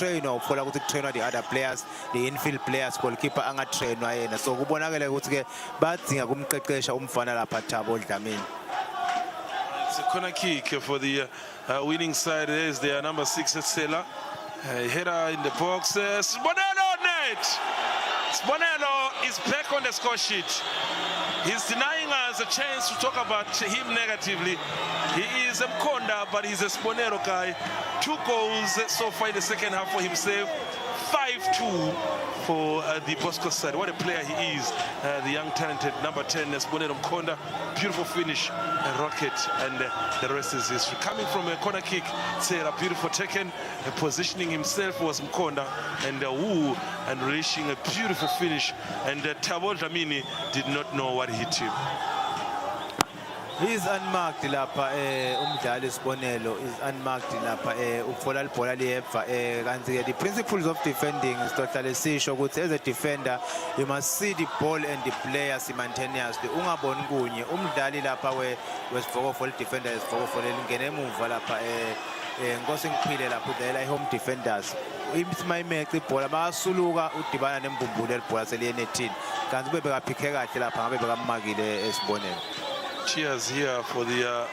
trainwa ukuthola ukuthi trainwa the other players, the infield players, goalkeeper angatrainwa yena. So kubonakala ukuthi ke badinga kumqeqesha umfana lapha Thabo Dlamini. It's a corner kick for the winning side. There's their number 6 Sela. Header in the box. Sibonelo net. Sibonelo is back on the score sheet. He's denying us a chance to talk about him negatively. He is a Mkonda, but he's a Sibonelo guy. 2 goals so far in the second half for himself. 5-2 for the Bosco side. What a player he is, the young talented number 10 Sibonelo Mkonda. Beautiful finish, a rocket, and the rest is history. Coming from a corner kick, a beautiful taken, positioning himself was Mkonda, and Wu, and reaching a beautiful finish, and Thabo Dlamini did not know what hit him. He's unmarked lapha umdlali Sibonelo is unmarked lapha ukuthola ibhola liyepha kanti ke the principles of defending sitohlale sisho ukuthi as a defender you must see the ball and the player simultaneously ungaboni kunye umdlali lapha wesivokofolo defender wesivokofolo lingena emuva lapha Nkosi Ngiphile lapho udlalela home defenders imayimece ibhola bayasuluka udibana nembumbulo elibhola seliye nethini kanti bebekaphike kahle lapha ngabe bekamakile eSibonelo. Cheers here for the